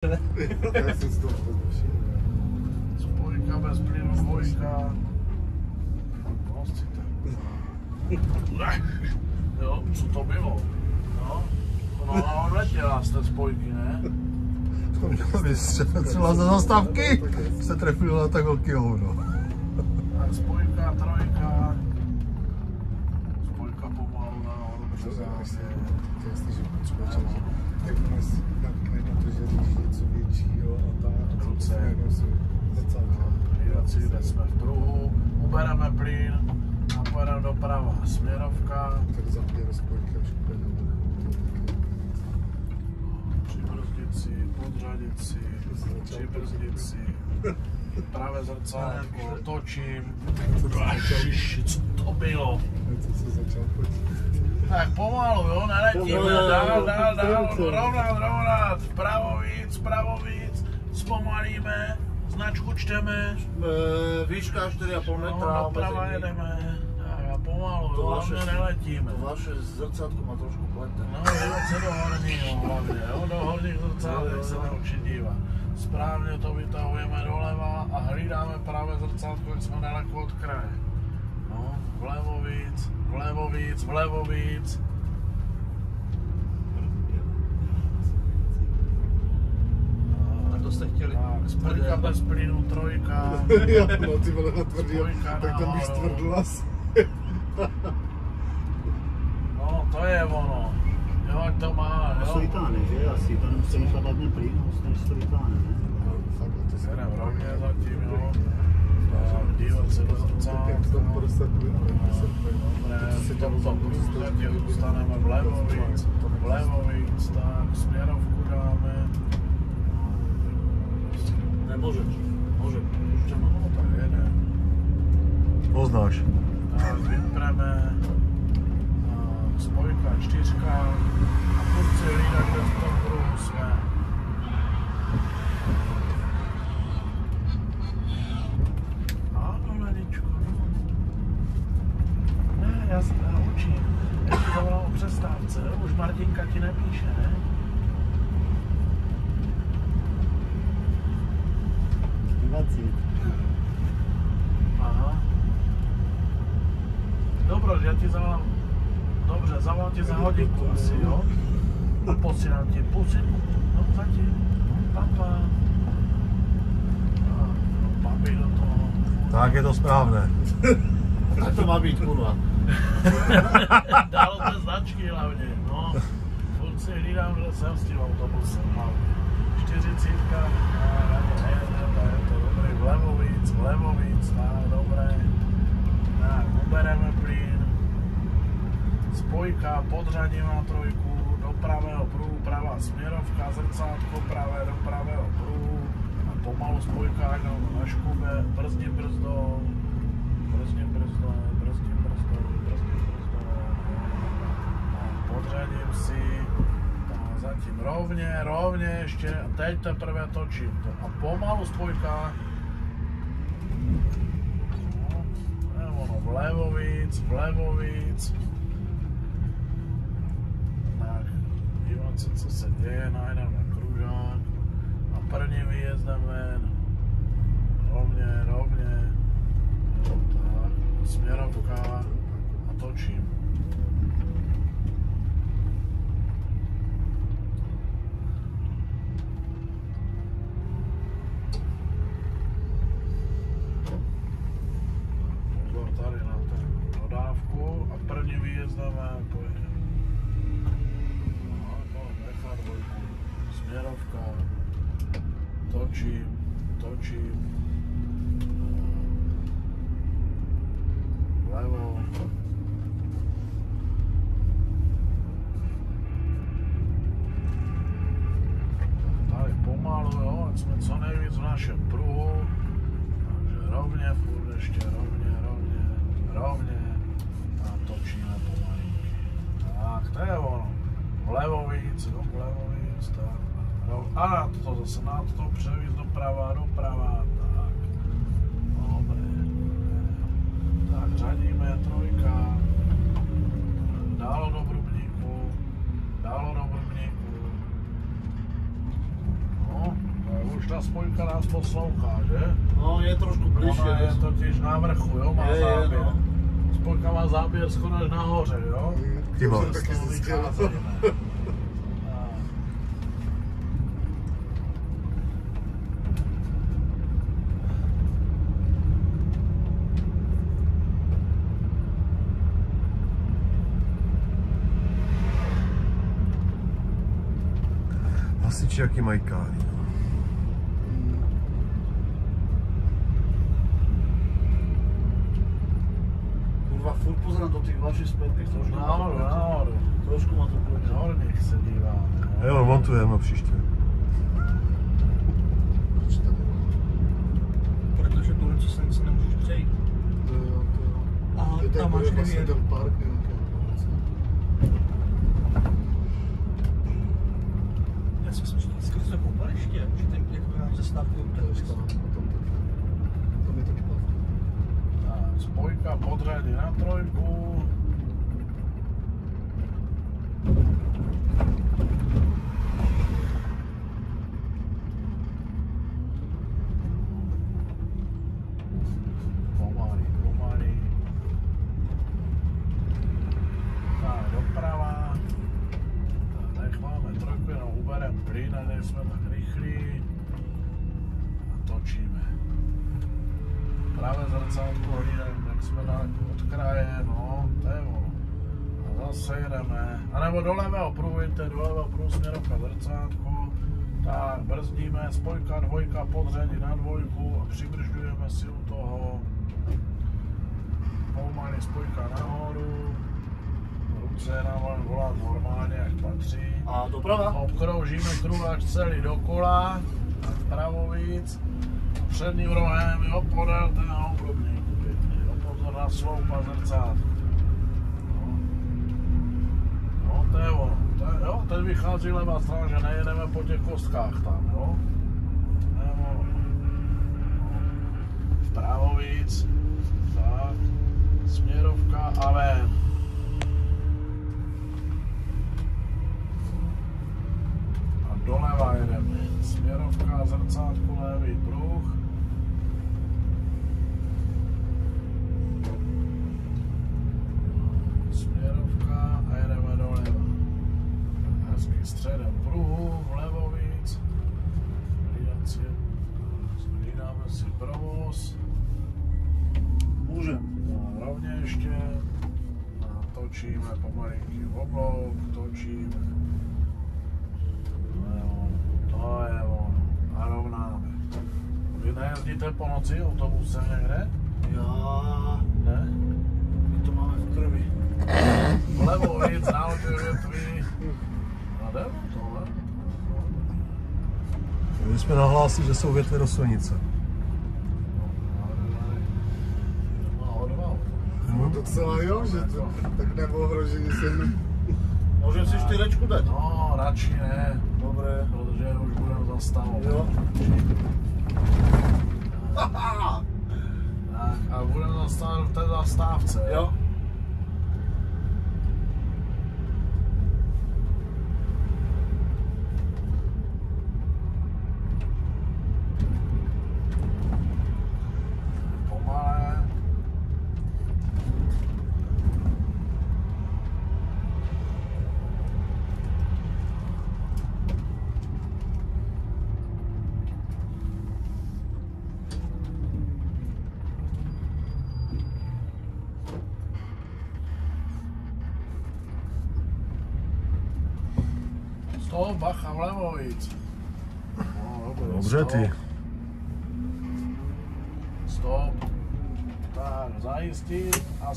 Já jsem si to spojka bez plynu, dvojka. Jo, co to bylo? No, ona odletěla z té spojky, ne? Třeba za zastávky se trefilo na tak velký hovno. Tak spojka, trojka. Spojka pomalu nahoru přes zásě. Tak dnes nakne na to, že když něco většího a tak. Ruce. Vydací, kde jsme v pruhu. Ubereme plyn a pojedeme doprava. Směrovka. Tak zapěl spojky až Přibrzdit si, podřadit si, přibrzdit si. Pravé zrcátko, točím. Ježiši, co to bylo? Co se začal chodit? Tak pomalu, jo, neletíme, dál, rovnat, vpravo víc, zpomalíme, značku čteme. Výška 4,5 metra. No, doprava jedeme, a pomalu, jo, hlavně neletíme. To vaše zrcátko má trošku plete. No, dívat se do horního hlavně, jo, do horních zrcátek se naučit dívat. Správně to vytahujeme doleva a hlídáme pravé zrcátko, jak jsme daleko od kraje. No, vlevo víc. A to jste chtěli? Tak, spojka bez plynu, trojka. Jo, no ty vole natvrdil, Spojka tak tam bych nahoru. stvrdl asi. No, to je ono. Jo, ať to má, To jo. vytáhne, že? Asi to nemusí nechat hlavně plyn, než to vytáhne, ne? Fakt, to se Jedem rovně zatím, jo. Tak, dívat se do zrcátka. jak to prostakuje, ale to se Dobré, v tomto průzatě zůstaneme vlevo víc, tak směrovku dáme. Nemôže. Môže. No, tak jedem. Poznáš. Tak, vypreme. Spojka, čtyřka. A furt si hlídat, kde v tom pruhu jsme. Ano, Leničko, no. Ne, já se naučím. Já ti zavolám o přestávce, už Martinka ti nepíše, ne? Aha. Dobře, já ti zavolám. Dobře, zavolám ti za hodinku asi, jo? A posílám ti pusinku. No, zatím. Papa. Papi do toho. Tak je to správné. Tak to má být, kurva. Dalo to značky hlavně, no. Furt si hlídám, kde jsem s tím autobusem hlavně. 40, je to dobrý, vlevo víc, tak dobré. Tak, ubereme plyn. Spojka, podřadím na trojku, do pravého pruhu, pravá směrovka, zrcátko pravé do pravého pruhu. A pomalu spojka, na škube, brzdím brzdou. Podřadím si, zatím rovně ještě, a teď teprve točím to. A pomalu spojka. No, ono, vlevo víc. Tak, dívat se, co se děje, najdem na kružák. A prvním výjezdem ven. Rovně. Tak, směrovka a točím. Pozor tady na ten dodávku a prvním výjezdem ven pojedeme. No, nechá dvojku. Směrovka. Točím. Vlevo. Tady pomalu, jo, ať jsme co nejvíc v našem pruhu. Takže rovně, furt ještě rovně. A točíme pomalinky. Tak, to je ono. Vlevo víc, tak. A na to zase, na to převíc doprava, tak. Dobré. Tak, řadíme, trojka. Dálo do brubníku. No, ta spojka nás poslouchá, že? No, je trošku bližšie. Ona je totiž na vrchu, jo, má Je, záběr. no. Spojka má záběr skoro až nahoře, jo? Ty vole. jsem taky zjistil. Hasiči jaký mají káry. Kurva, furt pozerám do těch vašich spätných, trošku má to Nahoru, plete. nahoru. Trošku má to plete. Horník se dívá. Jo, montujeme příště. Proč tady? Protože tu ulici se nemůžeš přejít. To jo. Aha, Tady tam máš bude vlastně devět. ten park nějaký. Já si myslím, že skrz to koupaliště, že ten jak máš zastávku To je tam taky. Tam je taky park. Tak, spojka podřadí na trojku. Pomalý. Tak, doprava. Tak, necháme trojku, jenom uberem plyn, a nejsme tak rychlí. A točíme. Pravé zrcátko hodíme, jak jsme daleko od kraje, no, to je ono. A zase jedeme, anebo do levého pruhu, jděte do levého pruhu, směrovka zrcátko. Tak, brzdíme, spojka, dvojka, podřadí na dvojku a přibržďujeme si u toho. Pomalý spojka nahoru. Ruce nám volat normálně, jak patří. A doprava? Obkroužíme kruh až celý dokola, tak vpravo víc. Předním rohem, jo, podél ten obrubník, pěkně, jo, pozor na sloup a zrcátko. No, to je ono, jo, teď vychází levá strana, že nejedeme po těch kostkách tam, jo. To je ono. Vpravo víc, tak, směrovka a ven. A doleva jedeme, směrovka, zrcátko, levý pruh. Směrovka a jedeme doleva. Hezký středem pruhu, vlevo víc. Hlídáme si provoz. Můžem. A rovně ještě. A točíme pomalinký oblouk, točíme. To je ono. A rovnáme. Vy nejezdíte po noci autobusem někde? Já... Ne? My to máme v krvi. Vlevo víc, na obě větví. A jdeme tohle. My jsme nahlásit, že jsou větve do silnice. No docela jo, že to tak neohrožení jsem. Můžem si čtyřečku dát? No, radši ne, Dobré. protože už budeme zastavovat. Jo. Tak, a budeme zastavovat v té zastávce. Jo. Pomalé. Stop, bacha, vlevo víc. No, Dobře ty. Stop. Tak, zajistit a